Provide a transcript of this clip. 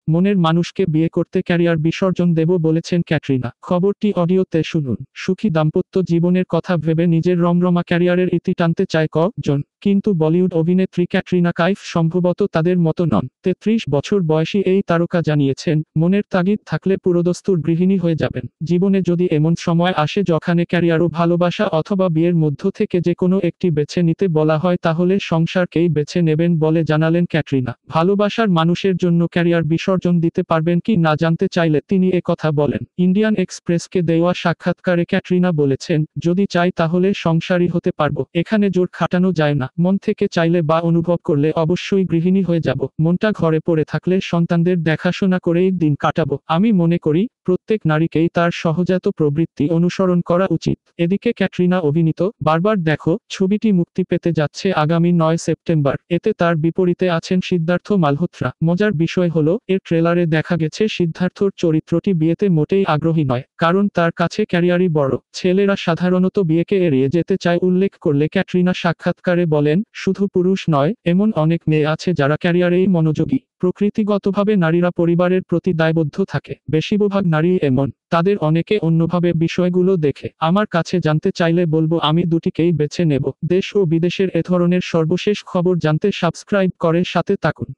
মনের মানুষকে বিয়ে করতে ক্যারিয়ার বিসর্জন দেব বলেছেন ক্যাটরিনা। খবরটি অডিওতে শুনুন। সুখী দাম্পত্য জীবনের কথা ভেবে নিজের রমরমা ক্যারিয়ারের ইতি টানতে চায় কজন, কিন্তু বলিউড অভিনেত্রী ক্যাটরিনা কাইফ সম্ভবত তাদের মতো নন। ৩৩ বছর বয়সী এই তারকা জানিয়েছেন, মনের তাগিদ থাকলে পুরোদস্তুর গৃহিণী হয়ে যাবেন। জীবনে যদি এমন সময় আসে যখানে ক্যারিয়ার ও ভালোবাসা অথবা বিয়ের মধ্য থেকে যে কোনো একটি বেছে নিতে বলা হয় তাহলে সংসারকেই বেছে নেবেন বলে জানালেন ক্যাটরিনা। ভালোবাসার মানুষের জন্য ক্যারিয়ার বিসর্জন দিতে পারবেন কি না জানতে চাইলে তিনি কথা বলেন। ইন্ডিয়ান এক্সপ্রেসকে দেওয়া সাক্ষাৎকারে ক্যাটরিনা বলেছেন, যদি চাই তাহলে সংসারী হতে পারবো, এখানে জোর খাটানো যায় না। মন থেকে চাইলে বা অনুভব করলে অবশ্যই গৃহিণী হয়ে যাব। মনটা ঘরে পড়ে থাকলে সন্তানদের দেখাশোনা করেই দিন কাটাবো। আমি মনে করি প্রত্যেক নারীকেই তার সহজাত প্রবৃত্তি অনুসরণ করা উচিত। এদিকে ক্যাটরিনা অভিনীত বারবার দেখো ছবিটি মুক্তি পেতে যাচ্ছে আগামী ৯ সেপ্টেম্বর। এতে তার বিপরীতে আছেন সিদ্ধার্থ মালহোত্রা। মজার বিষয় হলো, এর ট্রেলারে দেখা গেছে সিদ্ধার্থর চরিত্রটি বিয়েতে মোটেই আগ্রহী নয়, কারণ তার কাছে ক্যারিয়ারই বড়। ছেলেরা সাধারণত বিয়েকে এড়িয়ে যেতে চায় উল্লেখ করলে ক্যাটরিনা সাক্ষাৎকারে বলেন, শুধু পুরুষ নয়, এমন অনেক মেয়ে আছে যারা ক্যারিয়ারেই মনোযোগী। প্রকৃতিগতভাবে নারীরা পরিবারের প্রতি দায়বদ্ধ থাকে। বেশিরভাগ নারী এমন, তাদের অনেকে অন্যভাবে বিষয়গুলো দেখে। আমার কাছে জানতে চাইলে বলবো আমি দুটিকেই বেছে নেব। দেশ ও বিদেশের এ ধরনের সর্বশেষ খবর জানতে সাবস্ক্রাইব করে সাথে থাকুন।